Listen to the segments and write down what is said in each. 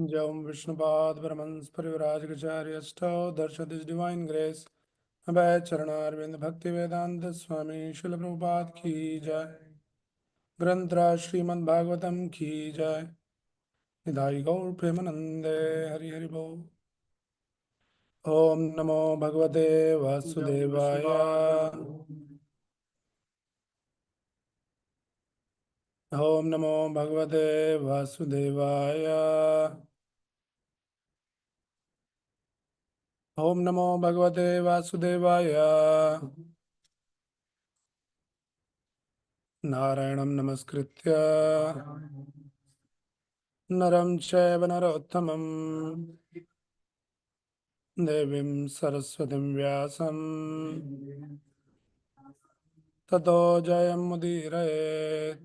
Jam Vishnupad Brahmans Parivrajacharya Stau Darshan His Divine Grace Abhay Charanarvind Bhakti Vedanta Swami Srila Prabhupada Ki Jai Granthra Srimad Bhagavatam Ki Jai Nidai Gaur Premanande Hari Hari Bo Om Namo Bhagavate Vasudevaya Om Namo Bhagavate Vasudevaya Om Namo Bhagavate Vasudevaya Narayanam Namaskritya Naram Chaiva Narottamam Devim Saraswatim Vyasam Tato Jayam Mudiraye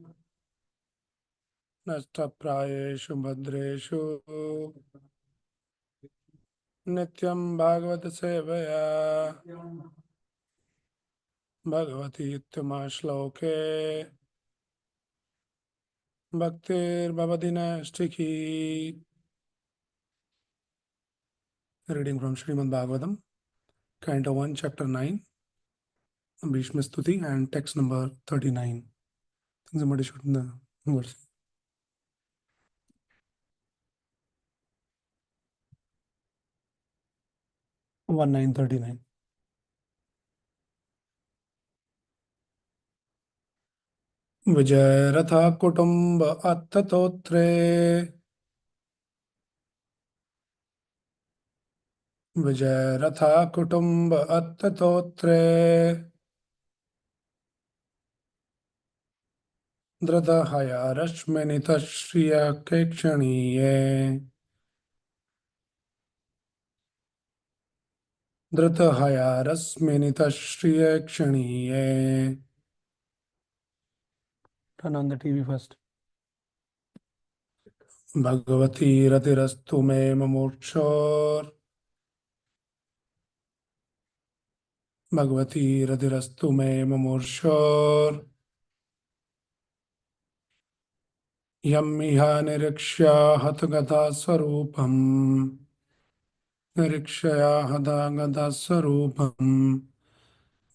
Nashtaprayeshu Bhadreshu Nityam Bhagavata Sevaya Bhagavati Ittama Shloke Bhaktir Bhavadina Stikhi. Reading from Srimad Bhagavatam, Canto 1, Chapter 9, Bhismas Stuti, and text number 39. I think somebody should know the verse. 1939. Vijay Ratha Kutumba Attatotre Vijay Ratha Kutumba Attatotre Dradahaya Rashmanita Shriya Kekshaniye Dratahaya Rasmanita Shriya Kshaniye. Turn on the TV first. Bhagavati Ratirastu Me Mamurchor Bhagavati Radhirastu Me Mamurshor Yam Iha Nirikshya Hatagata Sarupam Nirikshaya Hatagata Sarupam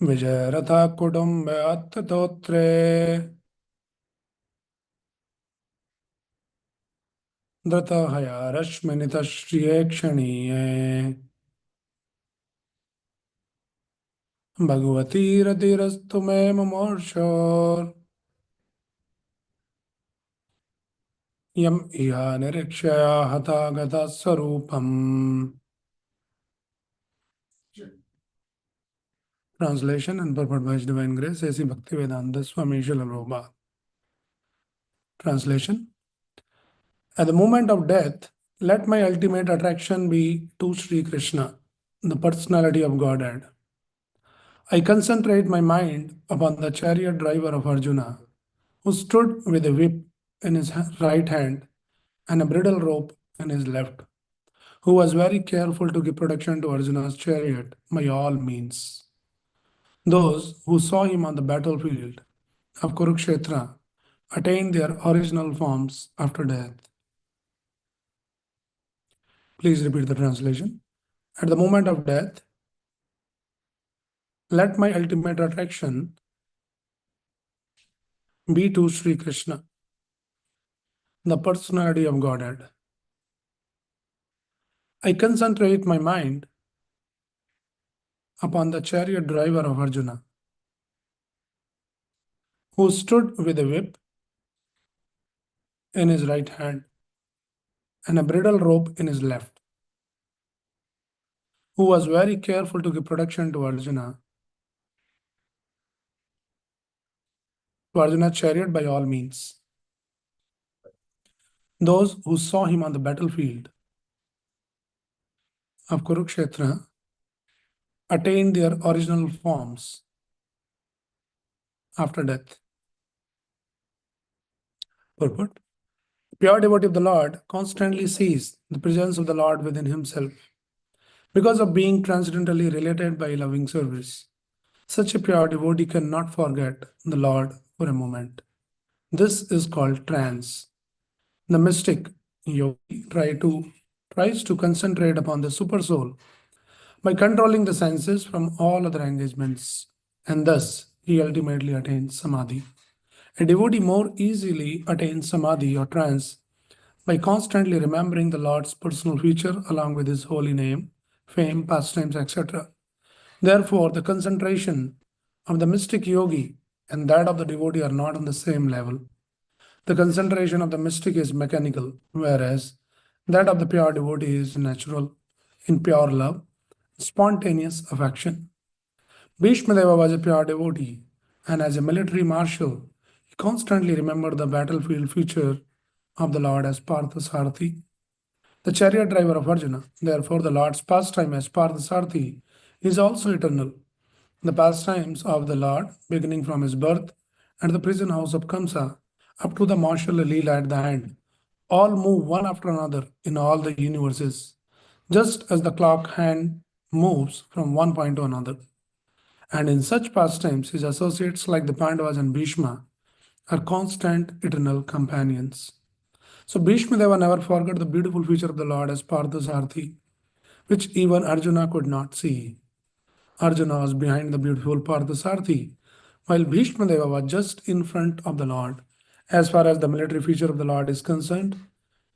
Vijayaratha Kudumbe Attatotre Dratahaya Rashmanita Shriye Kshaniye Bhagavati Radhirastu Me Mamurshor Yam Iha Nirikshaya Hatagata Sarupam. Translation and purport by His Divine Grace, A.C. Bhaktivedanta Swami Srila Prabhupada. Translation. At the moment of death, let my ultimate attraction be to Sri Krishna, the personality of Godhead. I concentrate my mind upon the chariot driver of Arjuna, who stood with a whip in his right hand and a bridle rope in his left, who was very careful to give protection to Arjuna's chariot by all means. Those who saw him on the battlefield of Kurukshetra attained their original forms after death. Please repeat the translation. At the moment of death, let my ultimate attraction be to Sri Krishna, the personality of Godhead. I concentrate my mind upon the chariot driver of Arjuna, who stood with a whip in his right hand and a bridle rope in his left, who was very careful to give protection to Arjuna's chariot by all means. Those who saw him on the battlefield of Kurukshetra attained their original forms after death. Purport. Pure devotee of the Lord constantly sees the presence of the Lord within himself because of being transcendentally related by loving service. Such a pure devotee cannot forget the Lord for a moment. This is called trance. The mystic yogi tries to concentrate upon the super soul by controlling the senses from all other engagements, and thus he ultimately attains samadhi. A devotee more easily attains samadhi or trance by constantly remembering the Lord's personal feature along with his holy name, fame, pastimes, etc. Therefore, the concentration of the mystic yogi and that of the devotee are not on the same level. The concentration of the mystic is mechanical, whereas that of the pure devotee is natural, in pure love, spontaneous affection. Bhishmadeva was a pure devotee, and as a military marshal, he constantly remembered the battlefield feature of the Lord as Parthasarathi, the chariot driver of Arjuna. Therefore, the Lord's pastime as Parthasarathi is also eternal. The pastimes of the Lord, beginning from his birth at the prison house of Kamsa up to the martial Leela at the end, all move one after another in all the universes, just as the clock hand moves from one point to another. And in such pastimes, his associates like the Pandavas and Bhishma are constant eternal companions. So Bhishma Deva never forgot the beautiful feature of the Lord as Parthasarathi, which even Arjuna could not see. Arjuna was behind the beautiful Parthasarathi, while Bhishma Deva was just in front of the Lord. As far as the military feature of the Lord is concerned,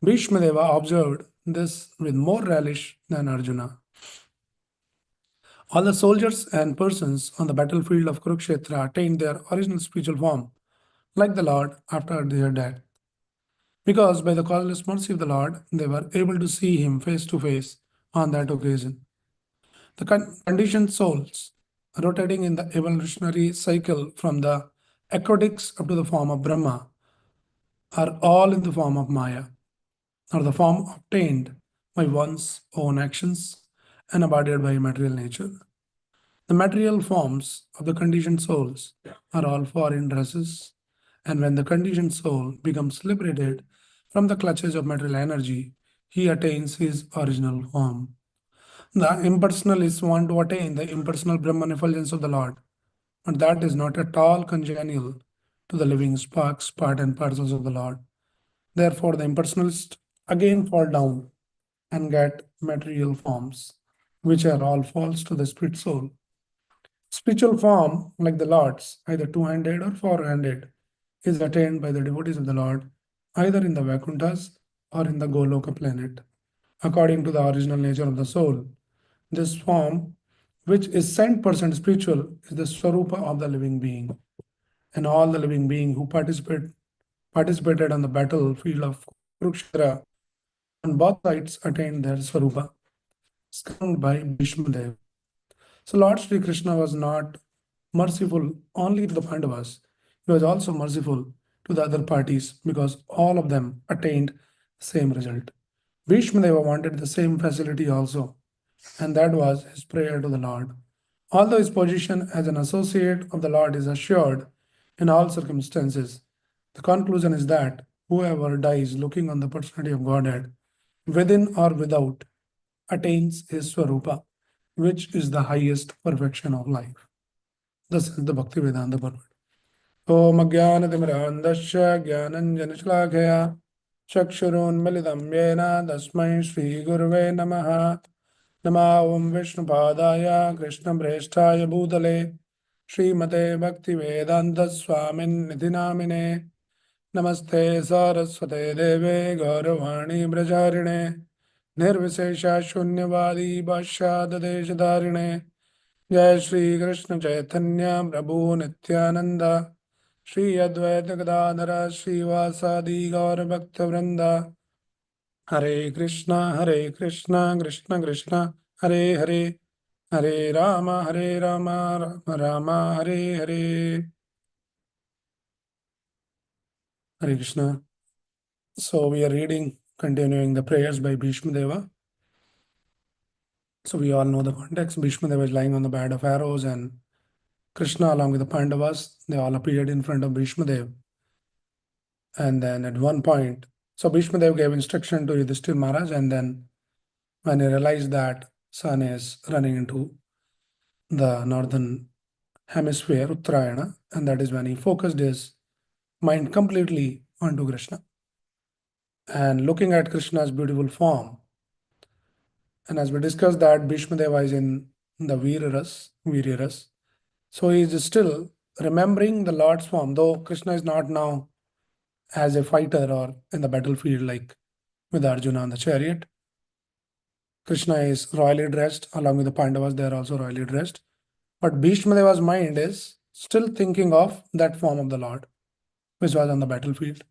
Bhishma Deva observed this with more relish than Arjuna. All the soldiers and persons on the battlefield of Kurukshetra attained their original spiritual form, like the Lord after their death. Because by the causeless mercy of the Lord, they were able to see him face to face on that occasion. The conditioned souls, rotating in the evolutionary cycle from the aquatics up to the form of Brahma, are all in the form of Maya, or the form obtained by one's own actions and embodied by material nature. The material forms of the conditioned souls are all foreign dresses, and when the conditioned soul becomes liberated from the clutches of material energy, he attains his original form. The impersonalists want to attain the impersonal Brahman effulgence of the Lord, but that is not at all congenial to the living sparks, part and parcels of the Lord. Therefore, the impersonalists again fall down and get material forms, which are all false to the spirit soul. Spiritual form, like the Lord's, either two-handed or four-handed, is attained by the devotees of the Lord, either in the Vakunthas or in the Goloka planet, according to the original nature of the soul. This form, which is 100% spiritual, is the Swarupa of the living being. And all the living beings who participated on the battlefield of Kurukshetra on both sides attained their Swarupa, summoned by Bhishma Dev. So Lord Sri Krishna was not merciful only to the Pandavas, he was also merciful to the other parties because all of them attained the same result. Bhishma Deva wanted the same facility also, and that was his prayer to the Lord. Although his position as an associate of the Lord is assured in all circumstances, the conclusion is that whoever dies looking on the personality of Godhead, within or without, attains his Swarupa, which is the highest perfection of life. This is the Bhakti Vedanta Purport. Om Jnanatimirandasya Jnananjanashlakaya Chakshurunmilitam Yena Tasmai Shri Gurve Namaha Nama Om Vishnupadaya Krishna Prestaya Bhutale Srimate Bhakti Vedanta Swamin Nidhinamine Namaste Saraswate Deve Gauravani Brajharine Nirvishesha Shunyavadi Bhashadadeshadarine Jai Shri Krishna Chaitanya Prabhu Nityananda Shri Advaita Gadadhara Srivasadi Gaura Bhakta Vrinda Hare Krishna Krishna Krishna Hare Hare Hare Rama Rama Rama Hare Hare. Hare Krishna. So we are reading, continuing the prayers by Bhishma Deva. So we all know the context. Bhishma Deva is lying on the bed of arrows, and Krishna, along with the Pandavas, they all appeared in front of Bhishma Deva. And then at one point, so Bhishma Deva gave instruction to Yudhishthira Maharaj, and then when he realized that sun is running into the northern hemisphere, Uttarayana, and that is when he focused his mind completely onto Krishna. and looking at Krishna's beautiful form. And as we discussed that Bhishma Deva is in the Viryaras. So he is still remembering the Lord's form, though Krishna is not now as a fighter or in the battlefield like with Arjuna on the chariot. Krishna is royally dressed, along with the Pandavas, they are also royally dressed. But Bhishma Deva's mind is still thinking of that form of the Lord, which was on the battlefield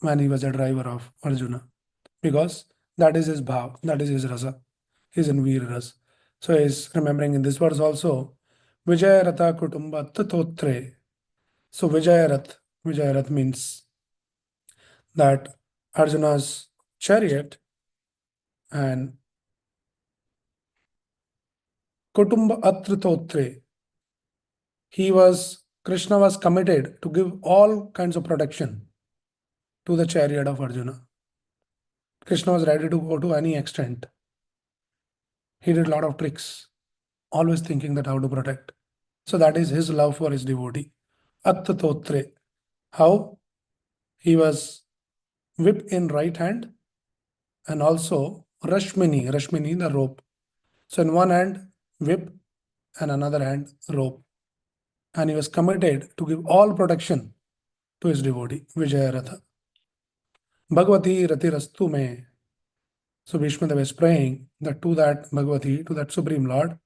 when he was a driver of Arjuna. Because that is his bhav, that is his rasa. He's in Veer ras. So he's remembering in this verse also, Vijayarata Kutumba Tatotre. So Vijayarath means that Arjuna's chariot and Kutumba Atritotre, Krishna was committed to give all kinds of protection to the chariot of Arjuna. Krishna was ready to go to any extent. He did a lot of tricks, always thinking that how to protect. So that is his love for his devotee. Attatotre. How? He was whip in right hand and also Rashmini, the rope. So in one hand, whip and another hand, rope. And he was committed to give all protection to his devotee, Vijayaratha. Bhagavati Ratirastu me. So Bhishmadeva is praying that to that Bhagavati, to that Supreme Lord,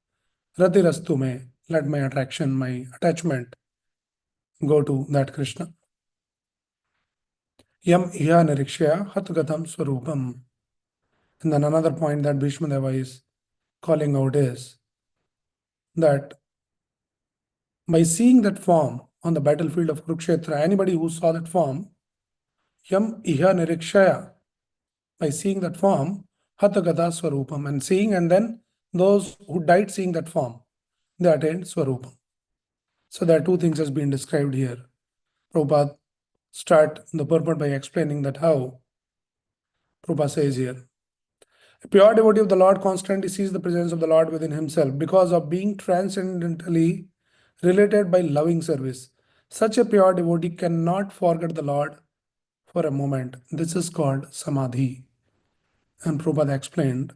Ratirastu me, let my attraction, my attachment go to that Krishna. Yam iya nirikshya hatgatam swarupam. And then another point that Bhishmadeva is calling out is that by seeing that form on the battlefield of Kurukshetra, anybody who saw that form, yam iha nirikshaya, by seeing that form, hatagata swarupam, and seeing, and then those who died seeing that form, they attained swarupam. So there are two things has been described here. Prabhupada start the purport by explaining that how. Prabhupada says here, a pure devotee of the Lord constantly sees the presence of the Lord within himself because of being transcendentally related by loving service. Such a pure devotee cannot forget the Lord for a moment. This is called Samadhi. And Prabhupada explained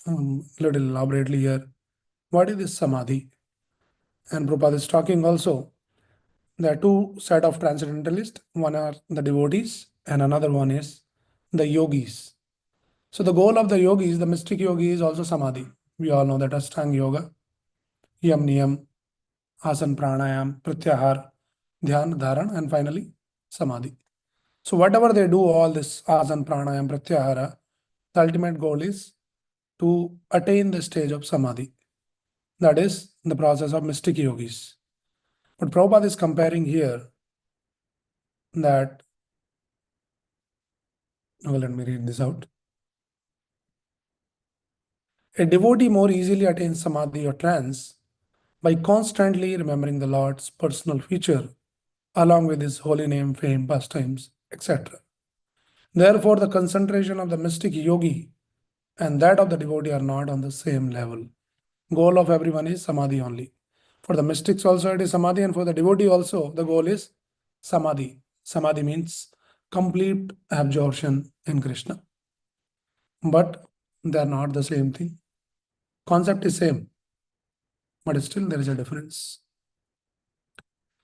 little elaborately here what is this Samadhi. And Prabhupada is talking also. There are two set of transcendentalists. One are the devotees and another one is the yogis. So the goal of the yogis, the mystic yogi, is also Samadhi. We all know that Ashtanga Yoga, Yam Niyam, Asan Pranayam, Pratyahar, Dhyan, Dharan, and finally Samadhi. So whatever they do, all this Asan Pranayam, Pratyahara, the ultimate goal is to attain the stage of Samadhi. That is the process of mystic yogis. But Prabhupada is comparing here that, well, let me read this out. A devotee more easily attains Samadhi or trance by constantly remembering the Lord's personal feature along with his holy name, fame, pastimes, etc. Therefore, the concentration of the mystic yogi and that of the devotee are not on the same level. Goal of everyone is Samadhi only. For the mystics also it is Samadhi, and for the devotee also the goal is Samadhi. Samadhi means complete absorption in Krishna. But they are not the same thing. Concept is same, but still there is a difference.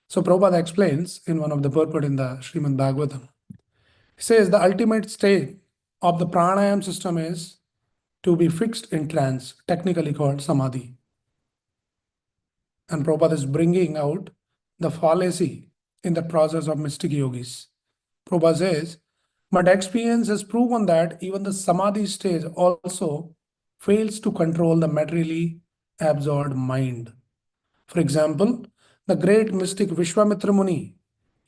So Prabhupada explains in one of the purport in the Srimad Bhagavatam. He says the ultimate state of the pranayam system is to be fixed in trance, technically called Samadhi. And Prabhupada is bringing out the fallacy in the process of mystic yogis. Prabhupada says, but experience has proven that even the Samadhi stage also fails to control the materially absorbed mind. For example, the great mystic Vishwamitra Muni,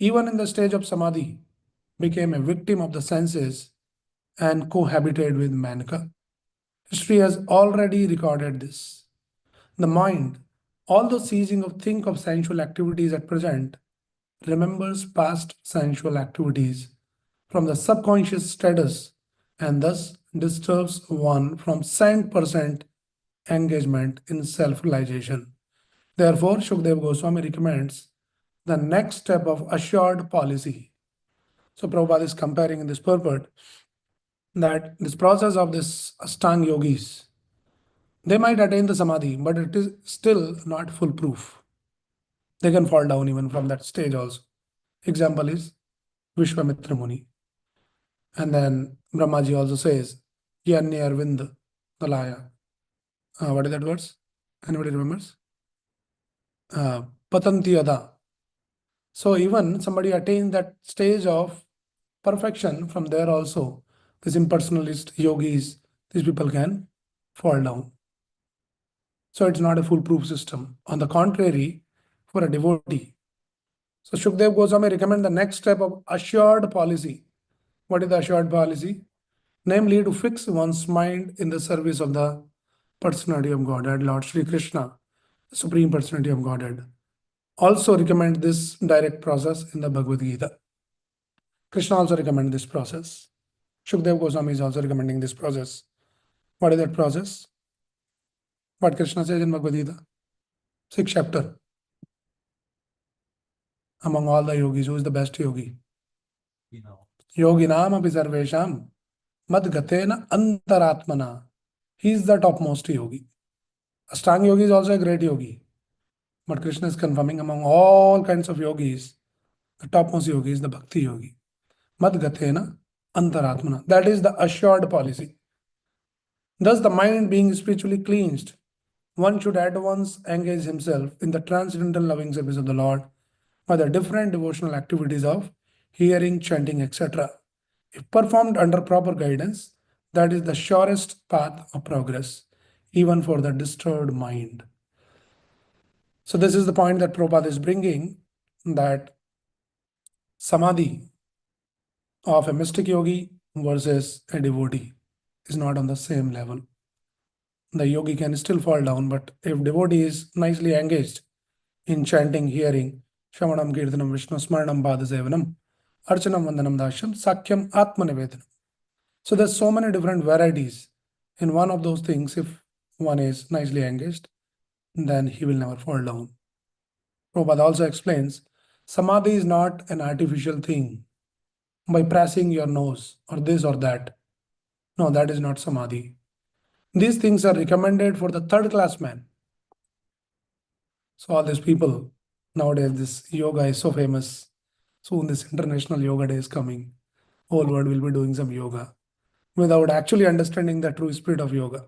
even in the stage of Samadhi, became a victim of the senses and cohabited with Manaka. History has already recorded this. The mind, although ceasing to think of sensual activities at present, remembers past sensual activities from the subconscious status and thus disturbs one from 100% engagement in self-realization. Therefore, Shukdev Goswami recommends the next step of assured policy. So Prabhupada is comparing in this purport that this process of this Ashtanga yogis, they might attain the Samadhi, but it is still not foolproof. They can fall down even from that stage also. Example is Vishwamitra Muni. And then Brahmaji also says, Yanni Arvind Dalaya. What is that words? Anybody remembers? Patanti Ada. So even somebody attains that stage of perfection, from there also, these impersonalist yogis, these people can fall down. So it's not a foolproof system. On the contrary, for a devotee. So Shukdev Goswami recommend the next step of assured policy. What is the assured policy? Namely, to fix one's mind in the service of the personality of Godhead, Lord Sri Krishna, the Supreme Personality of Godhead. Also recommend this direct process in the Bhagavad Gita. Krishna also recommend this process. Shukdev Goswami is also recommending this process. What is that process? What Krishna says in Bhagavad Gita? 6th chapter. Among all the yogis, who is the best yogi? Yoginam api sarvesham madgatena antaratmana. He is the topmost yogi. Ashtanga yogi is also a great yogi. But Krishna is confirming among all kinds of yogis, the topmost yogi is the bhakti yogi. Madgatena antaratmana. That is the assured policy. Thus, the mind being spiritually cleansed, one should at once engage himself in the transcendental loving service of the Lord by the different devotional activities of hearing, chanting, etc. If performed under proper guidance, that is the surest path of progress, even for the disturbed mind. So this is the point that Prabhupada is bringing, that Samadhi of a mystic yogi versus a devotee is not on the same level. The yogi can still fall down, but if devotee is nicely engaged in chanting, hearing, Shravanam, Kirtanam, Vishnu, Smaranam, Padasevanam, Archanam, Vandanam, Dashyam, Sakyam, Atmanivedanam. So there's so many different varieties. In one of those things, if one is nicely engaged, then he will never fall down. Prabhupada also explains, Samadhi is not an artificial thing by pressing your nose or this or that. No, that is not Samadhi. These things are recommended for the third class man. So all these people, nowadays this yoga is so famous. Soon this International Yoga Day is coming. Whole world will be doing some yoga without actually understanding the true spirit of yoga.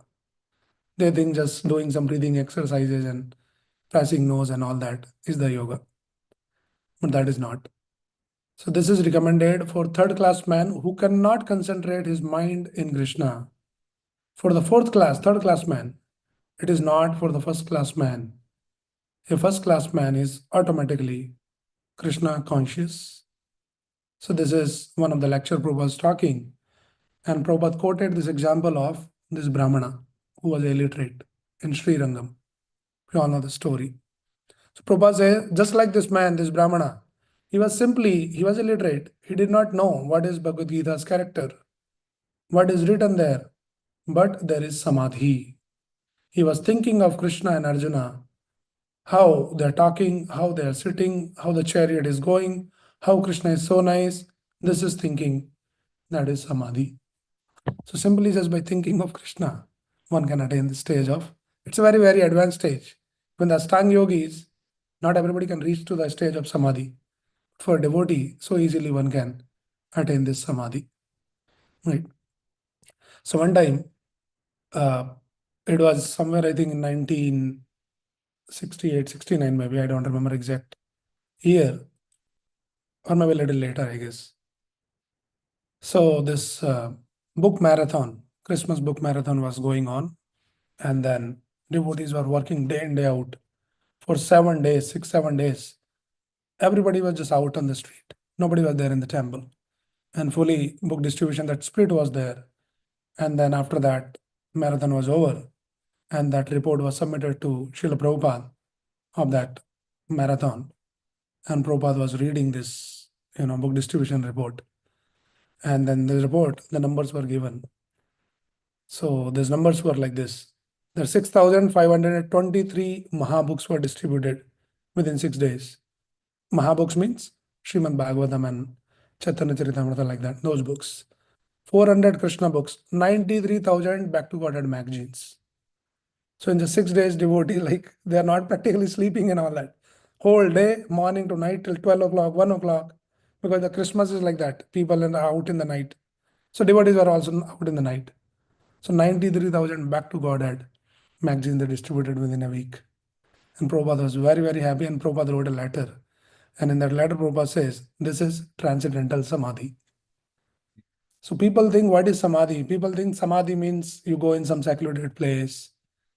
They think just doing some breathing exercises and pressing nose and all that is the yoga. But that is not. So this is recommended for third class man who cannot concentrate his mind in Krishna. For the third class man, it is not for the first class man. A first class man is automatically Krishna conscious. So this is one of the lecture Prabhupada was talking. And Prabhupada quoted this example of this Brahmana who was illiterate in Sri Rangam. We all know the story. So Prabhupada says, just like this man, this Brahmana, he was illiterate. He did not know what is Bhagavad Gita's character, what is written there, but there is Samadhi. He was thinking of Krishna and Arjuna, how they're talking, how they're sitting, how the chariot is going, how Krishna is so nice. This is thinking, that is Samadhi. So simply just by thinking of Krishna, one can attain the stage of, it's a very, very advanced stage. When the Ashtanga yogis, not everybody can reach to the stage of Samadhi. For a devotee, so easily one can attain this Samadhi. Right. So one time, it was somewhere, I think in 1968, 69 maybe, I don't remember exact year, or maybe a little later, I guess. So this book marathon, Christmas book marathon was going on, and then devotees were working day in, day out for 7 days, 6, 7 days. Everybody was just out on the street. Nobody was there in the temple. And fully book distribution, that spirit was there. And then after that, marathon was over. And that report was submitted to Srila Prabhupada of that marathon. And Prabhupada was reading this, book distribution report. And then the report, the numbers were given. So these numbers were like this. There are 6,523 Mahabooks were distributed within 6 days. Mahabooks means Srimad Bhagavatam and Chaitanya Charitamrita, like that, those books. 400 Krishna books, 93,000 back to Godhead magazines. So in the 6 days, devotee, like they are not practically sleeping and all that. Whole day, morning to night till 12 o'clock, 1 o'clock, because the Christmas is like that. People are out in the night. So devotees are also out in the night. So 93,000 back to Godhead magazine they distributed within a week. And Prabhupada was very, very happy, and Prabhupada wrote a letter. And in that letter, Prabhupada says, this is transcendental Samadhi. So people think, what is Samadhi? People think Samadhi means you go in some secluded place,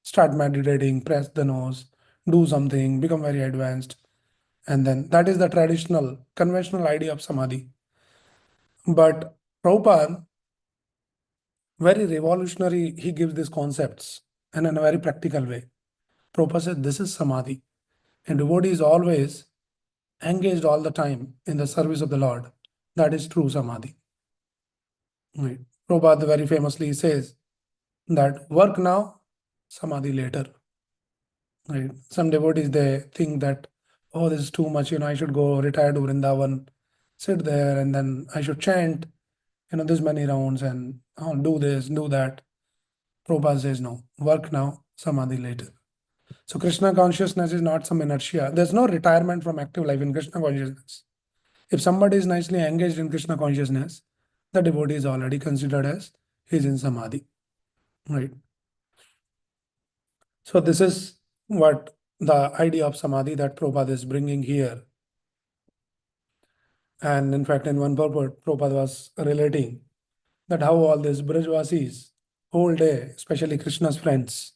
start meditating, press the nose, do something, become very advanced. And then that is the traditional, conventional idea of Samadhi. But Prabhupada, very revolutionary, he gives these concepts and in a very practical way. Prabhupada said, this is Samadhi. And devotee is always engaged all the time in the service of the Lord. That is true Samadhi. Right. Prabhupada very famously says that work now, Samadhi later. Right. Some devotees, they think that, oh, this is too much, I should go retire to Vrindavan, sit there, and then I should chant, this many rounds and do this, do that. Prabhupada says, no, work now, Samadhi later. So Krishna consciousness is not some inertia. There's no retirement from active life in Krishna consciousness. If somebody is nicely engaged in Krishna consciousness, the devotee is already considered as he's in Samadhi. Right. So this is what the idea of Samadhi that Prabhupada is bringing here. And in fact, in one purport, Prabhupada was relating that how all these Brajvasis, whole day, especially Krishna's friends,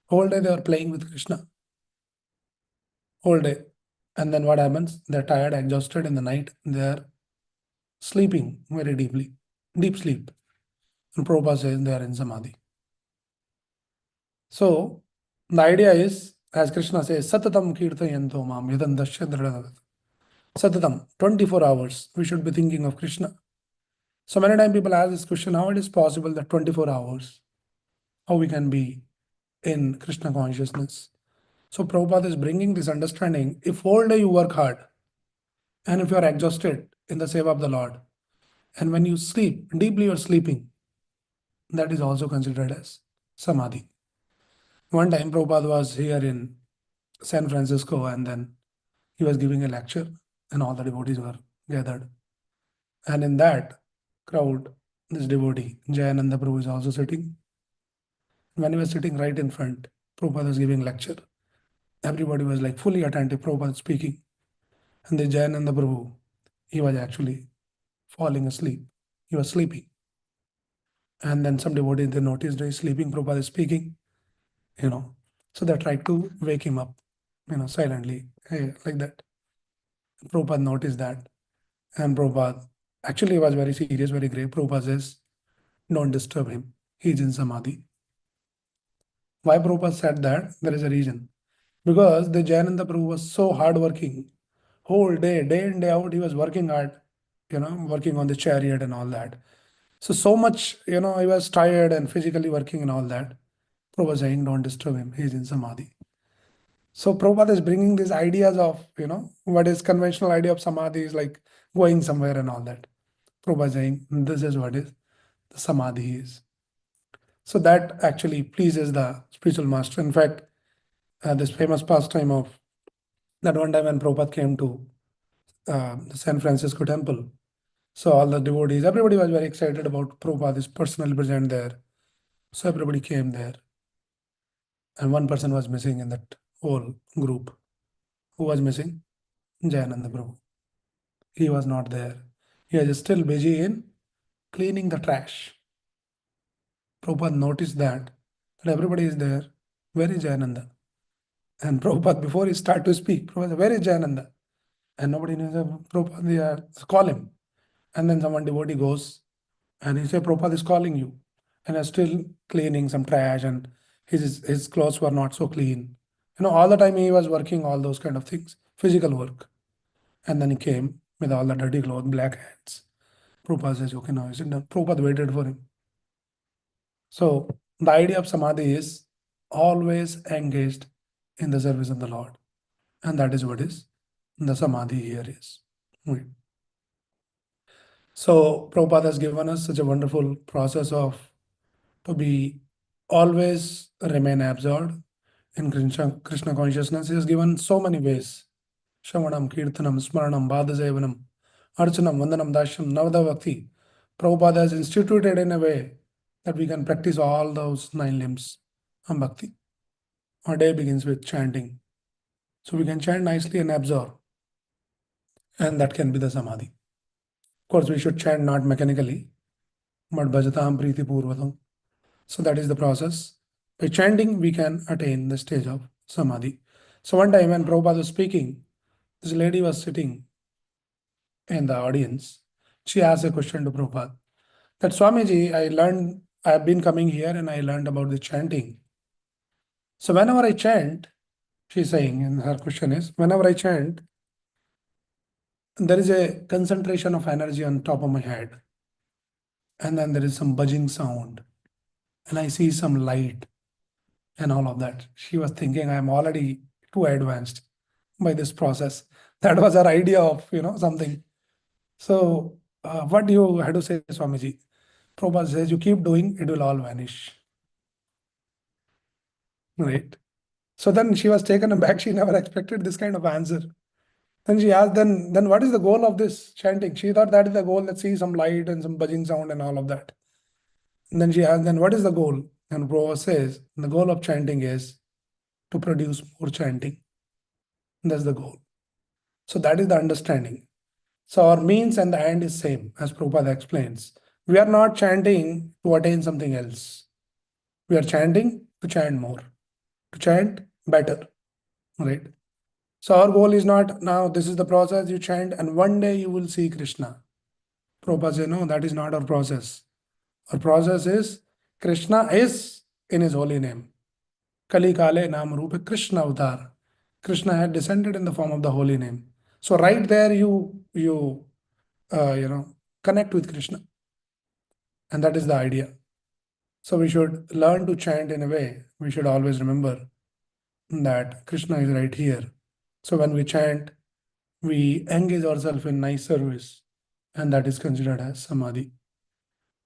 whole day they are playing with Krishna. Whole day. And then what happens? They're tired, exhausted in the night. They're sleeping very deeply, deep sleep. And Prabhupada says they are in Samadhi. So the idea is, as Krishna says, Satatam Kirtayanto Mam Yadandasya Dradavad. Satatam, 24 hours, we should be thinking of Krishna. So many times people ask this question, how it is possible that 24 hours, how we can be in Krishna consciousness? So Prabhupada is bringing this understanding, if all day you work hard, and if you are exhausted in the seva of the Lord, and when you sleep, deeply you are sleeping, that is also considered as Samadhi. One time Prabhupada was here in San Francisco, and then he was giving a lecture, and all the devotees were gathered. And in that crowd, this devotee, Jayananda Prabhu, is also sitting. When he was sitting right in front, Prabhupada was giving lecture. Everybody was like fully attentive, Prabhupada speaking. And the Jayananda Prabhu, he was actually falling asleep. He was sleeping. And then some devotees, they noticed he's sleeping, Prabhupada is speaking, So they tried to wake him up, silently, hey, like that. Prabhupada noticed that. And Prabhupada actually was very serious, very grave. Prabhupada says, don't disturb him. He's in Samadhi. Why Prabhupada said that? There is a reason. Because the Jayananda Prabhu was so hardworking. Whole day in, day out, he was working hard, working on the chariot and all that. So much, he was tired and physically working and all that. Prabhupada was saying, don't disturb him. He's in Samadhi. So Prabhupada is bringing these ideas of, what is conventional idea of Samadhi is like going somewhere and all that. Prabhupada is saying, this is what is the Samadhi is. So that actually pleases the spiritual master. In fact, this famous pastime of that one time when Prabhupada came to the San Francisco temple, so all the devotees, everybody was very excited about Prabhupada is personally present there. So everybody came there. And one person was missing in that whole group. Who was missing? Jayananda Prabhu. He was not there. He was still busy in cleaning the trash. Prabhupada noticed that everybody is there. Where is Jayananda? And Prabhupada, before he started to speak, Prabhupada, where is Jayananda? And nobody knows. Prabhupada, call him. And then someone devotee goes and he said, Prabhupada is calling you. And he's still cleaning some trash, and his clothes were not so clean. All the time he was working all those kind of things, physical work. And then he came with all the dirty clothes, black hands. Prabhupada says, okay, now is it done? Prabhupada waited for him. So the idea of Samadhi is always engaged in the service of the Lord. And that is what is the Samadhi here is. Right. So Prabhupada has given us such a wonderful process of to be always remain absorbed in Krishna consciousness. He has given so many ways. Shravanam, Kirtanam, Smaranam, Bhadasevanam, Archanam, Vandanam, Dashyam, Navada Bhakti. Prabhupada has instituted in a way that we can practice all those nine limbs of bhakti. Our day begins with chanting. So we can chant nicely and absorb, and that can be the samadhi. Of course, we should chant not mechanically, but bhajatam priti purvatam. So that is the process. By chanting, we can attain the stage of samadhi. So one time when Prabhupada was speaking, this lady was sitting in the audience. She asked a question to Prabhupada that Swamiji, I have been coming here and I learned about the chanting. So whenever I chant, she's saying, and her question is, whenever I chant, there is a concentration of energy on top of my head, and then there is some buzzing sound, and I see some light and all of that. She was thinking I'm already too advanced by this process. That was her idea of something. So what do you had to say, Swamiji? Prabhupada says you keep doing, it will all vanish. Right. So then she was taken aback. She never expected this kind of answer. Then she asked, then what is the goal of this chanting? She thought that is the goal. Let's see some light and some buzzing sound and all of that. And then she asked, then what is the goal? And Prabhupada says, the goal of chanting is to produce more chanting. That's the goal. So that is the understanding. So our means and the end is same, as Prabhupada explains. We are not chanting to attain something else. We are chanting to chant more, to chant better, right? So our goal is not now, this is the process you chant and one day you will see Krishna. Prabhupada says, no, that is not our process. Our process is Krishna is in his holy name. Kali Kale Nam Rupa Krishna Avatar. Krishna had descended in the form of the holy name. So right there you connect with Krishna. And that is the idea. So we should learn to chant in a way. We should always remember that Krishna is right here. So when we chant, we engage ourselves in nice service, and that is considered as samadhi.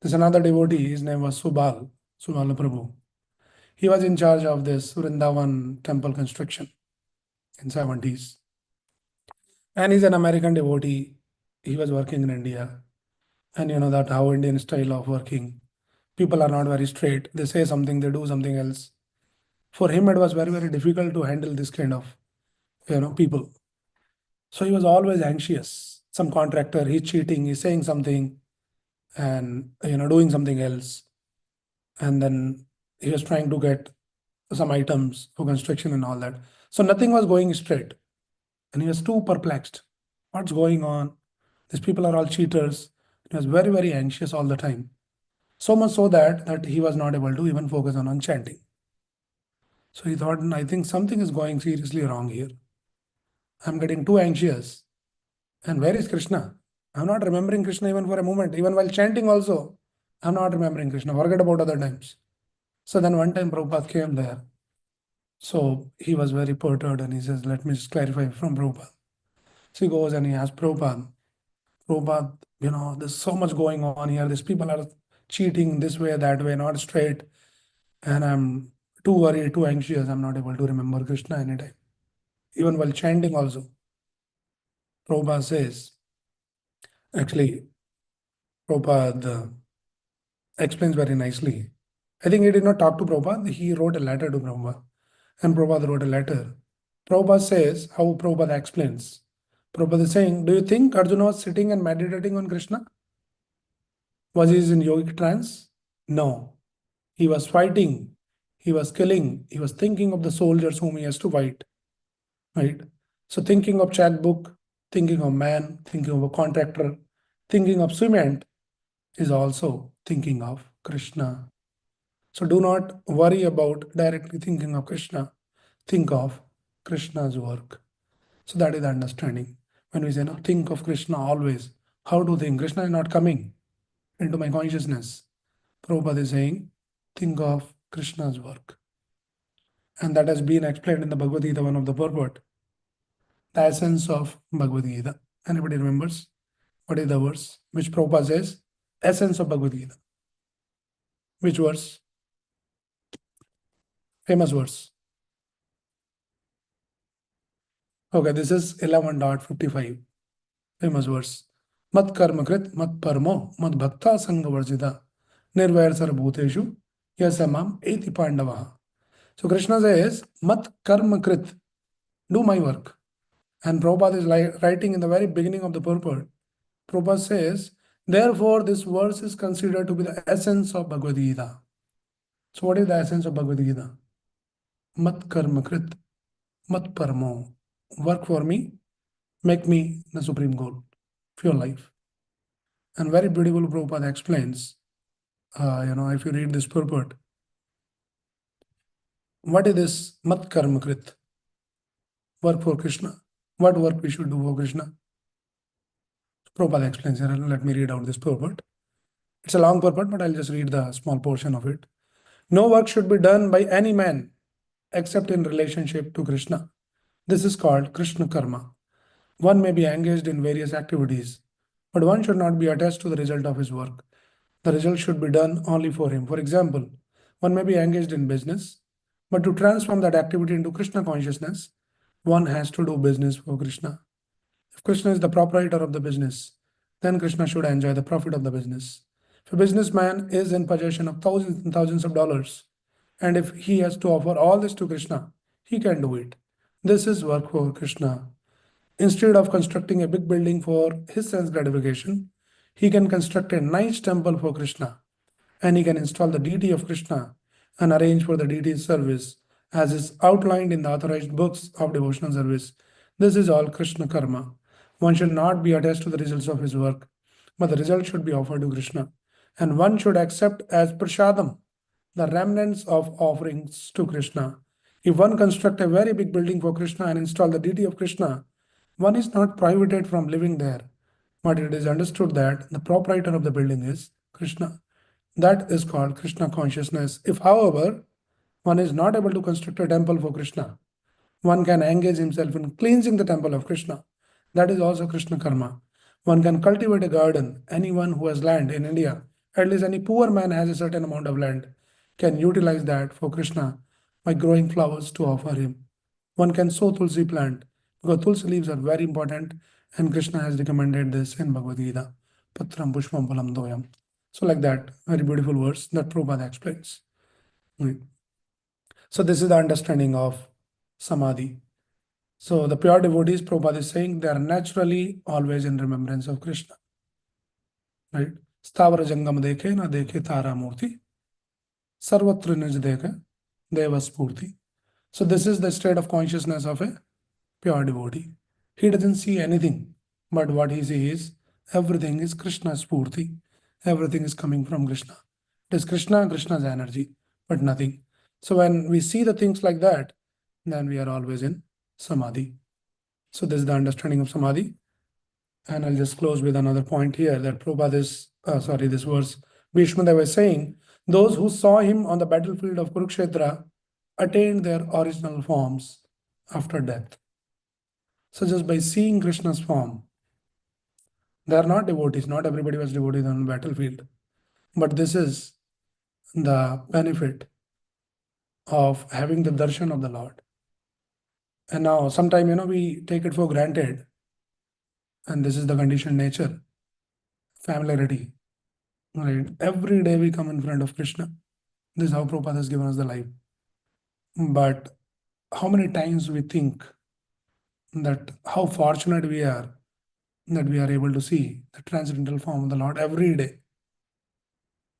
There's another devotee, his name was Subal Prabhu. He was in charge of this Vrindavan temple construction in 70s. And he's an American devotee. He was working in India. And you know that how Indian style of working. People are not very straight. They say something, they do something else. For him, it was very, very difficult to handle this kind of people. So he was always anxious. Some contractor, he's cheating, he's saying something and doing something else. And then he was trying to get some items for construction and all that. So nothing was going straight. And he was too perplexed. What's going on? These people are all cheaters. He was very, very anxious all the time. So much so that he was not able to even focus on chanting. So he thought, I think something is going seriously wrong here. I'm getting too anxious. And where is Krishna? I'm not remembering Krishna even for a moment. Even while chanting also, I'm not remembering Krishna. Forget about other times. So then one time Prabhupada came there. So he was very perturbed and he says, let me just clarify from Prabhupada. So he goes and he asks Prabhupada, there's so much going on here. These people are cheating this way, that way, not straight. And I'm too worried, too anxious. I'm not able to remember Krishna anytime. Even while chanting also. Prabhupada says, actually, Prabhupada explains very nicely. I think he did not talk to Prabhupada. He wrote a letter to Prabhupada. And Prabhupada wrote a letter. Prabhupada says how Prabhupada explains. Prabhupada is saying, do you think Arjuna was sitting and meditating on Krishna? Was he in yogic trance? No. He was fighting. He was killing. He was thinking of the soldiers whom he has to fight. Right? So thinking of checkbook, thinking of man, thinking of a contractor, thinking of cement is also thinking of Krishna. So do not worry about directly thinking of Krishna. Think of Krishna's work. So that is the understanding. When we say, no, think of Krishna always. How to think? Krishna is not coming into my consciousness. Prabhupada is saying, think of Krishna's work. And that has been explained in the Bhagavad Gita, one of the purport. The essence of Bhagavad Gita. Anybody remembers? What is the verse? Which Prabhupada says? Essence of Bhagavad Gita. Which verse? Famous verse. Okay, this is 11.55. Famous verse. Mat karma krit, mat parmo, mat bhakta sangha varjita, nirvair sarabhuteshu, yasamam eti pandavaha. So Krishna says, mat karma krit, do my work. And Prabhupada is writing in the very beginning of the purport. Prabhupada says, therefore this verse is considered to be the essence of Bhagavad Gita. So what is the essence of Bhagavad Gita? Mat karma krit, mat paramo. Work for me, make me the supreme goal of your life. And very beautiful Prabhupada explains, if you read this purport, what is this mat karma krit? Work for Krishna. What work we should do for Krishna? Prabhupada explains here. Let me read out this purport. It's a long purport, but I'll just read the small portion of it. No work should be done by any man except in relationship to Krishna. This is called Krishna karma. One may be engaged in various activities, but one should not be attached to the result of his work. The result should be done only for him. For example, one may be engaged in business, but to transform that activity into Krishna consciousness, one has to do business for Krishna. If Krishna is the proprietor of the business, then Krishna should enjoy the profit of the business. If a businessman is in possession of thousands and thousands of dollars, and if he has to offer all this to Krishna, he can do it. This is work for Krishna. Instead of constructing a big building for his sense gratification, he can construct a nice temple for Krishna, and he can install the deity of Krishna and arrange for the deity's service as is outlined in the authorized books of devotional service. This is all Krishna karma. One should not be attached to the results of his work, but the result should be offered to Krishna, and one should accept as prasadam the remnants of offerings to Krishna. If one construct a very big building for Krishna and install the deity of Krishna, one is not prohibited from living there, but it is understood that the proprietor of the building is Krishna. That is called Krishna consciousness. If, however, one is not able to construct a temple for Krishna, one can engage himself in cleansing the temple of Krishna. That is also Krishna karma. One can cultivate a garden. Anyone who has land in India, at least any poor man has a certain amount of land, can utilize that for Krishna by growing flowers to offer him. One can sow tulsi plant because tulsi leaves are very important, and Krishna has recommended this in Bhagavad Gita. Patram pushpam phalam doyam. So like that, very beautiful verse that Prabhupada explains. Right. So this is the understanding of Samadhi. So the pure devotees, Prabhupada is saying, they are naturally always in remembrance of Krishna. Right? Stavara jangam dekhe na dekhe tara murti. Sarvatra nij dekhe deva spurti. So this is the state of consciousness of a pure devotee. He doesn't see anything, but what he sees, everything is Krishna spurti. Everything is coming from Krishna. It is Krishna, Krishna's energy, but nothing. So when we see the things like that, then we are always in Samadhi. So this is the understanding of Samadhi. And I'll just close with another point here that Prabhupada is, this verse, Bhismas was saying, those who saw him on the battlefield of Kurukshetra attained their original forms after death. So just by seeing Krishna's form, they are not devotees. Not everybody was devoted on the battlefield. But this is the benefit of having the darshan of the Lord. And now sometimes, we take it for granted. And this is the conditioned nature, familiarity. Right? Every day we come in front of Krishna. This is how Prabhupada has given us the life. But how many times we think that how fortunate we are that we are able to see the transcendental form of the Lord every day.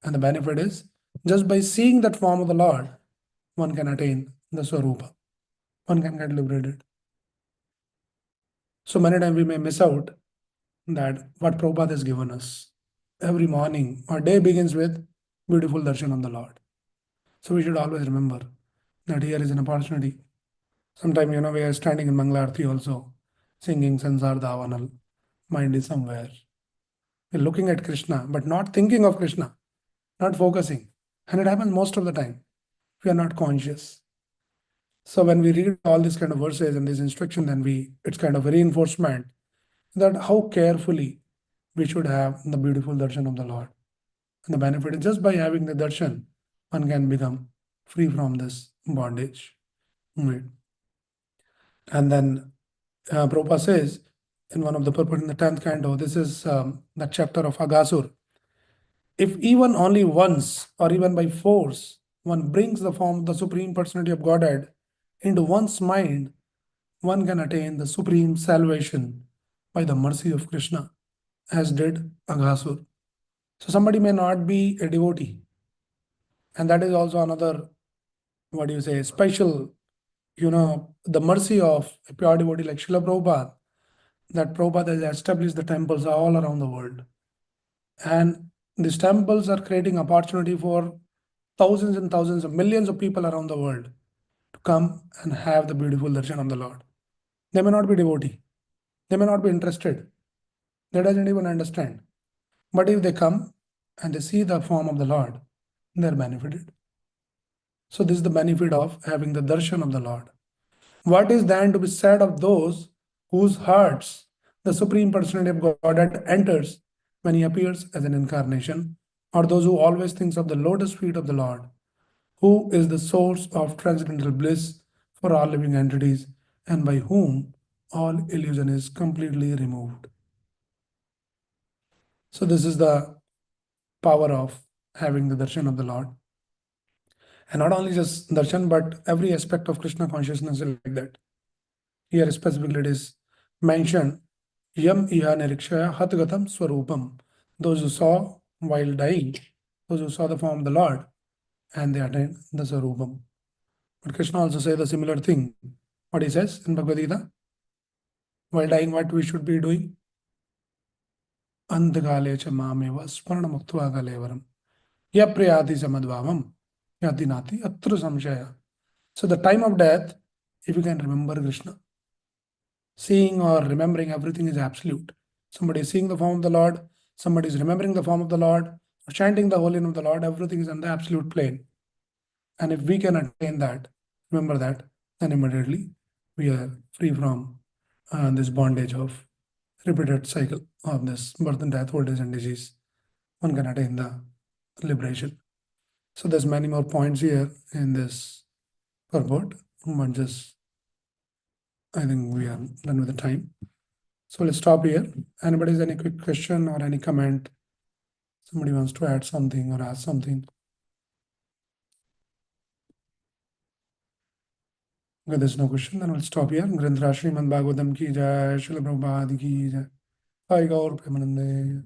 And the benefit is, just by seeing that form of the Lord, one can attain the Swarupa. One can get liberated. So many times we may miss out that what Prabhupada has given us. Every morning, our day begins with beautiful darshan of the Lord. So we should always remember that here is an opportunity. Sometimes, we are standing in Mangalarti also, singing Sansar Davanal. Mind is somewhere. We're looking at Krishna, but not thinking of Krishna, not focusing. And it happens most of the time. We are not conscious. So when we read all these kind of verses and this instruction, then it's kind of a reinforcement that how carefully we should have the beautiful darshan of the Lord. And the benefit is just by having the darshan, one can become free from this bondage. Right. And then Prabhupada says in one of the purport in the 10th canto, this is the chapter of Agasur. If even only once or even by force one brings the form of the Supreme Personality of Godhead into one's mind, one can attain the supreme salvation by the mercy of Krishna, as did Aghasur. So somebody may not be a devotee, and that is also another, what do you say, special, the mercy of a pure devotee like Srila Prabhupada, that Prabhupada has established the temples all around the world. And these temples are creating opportunity for thousands and thousands of millions of people around the world to come and have the beautiful darshan of the Lord. They may not be devotee, they may not be interested, they doesn't even understand. But if they come and they see the form of the Lord, they are benefited. So this is the benefit of having the darshan of the Lord. What is then to be said of those whose hearts the Supreme Personality of Godhead enters when he appears as an incarnation, or those who always thinks of the lotus feet of the Lord, who is the source of transcendental bliss for all living entities, and by whom all illusion is completely removed. So this is the power of having the darshan of the Lord. And not only just darshan, but every aspect of Krishna consciousness is like that. Here specifically it is mentioned, Yam iha nirikshaya hatgatam swarupam. Those who saw while dying, those who saw the form of the Lord, and they attained the swarupam. But Krishna also says the similar thing. What he says in Bhagavad Gita, while dying, what we should be doing? Andhagale cha mameva smaranamuktva galevaram. Yapriyati samadvavam yati nati atra samshaya. So the time of death, if you can remember Krishna, seeing or remembering everything is absolute. Somebody is seeing the form of the Lord, somebody is remembering the form of the Lord, or chanting the holy name of the Lord, everything is on the absolute plane. And if we can attain that, remember that, then immediately we are free from this bondage of repeated cycle of this birth and death, old age and disease. One can attain the liberation. So there's many more points here in this purport, but just I think we are done with the time. So let's stop here. Anybody has any quick question or any comment? Somebody wants to add something or ask something? Okay, there's no question, then we'll stop here. Grandhara Srimad Bhagavatam ki jai, Srila Prabhupada ki jai. Hi, Gaur Premanande.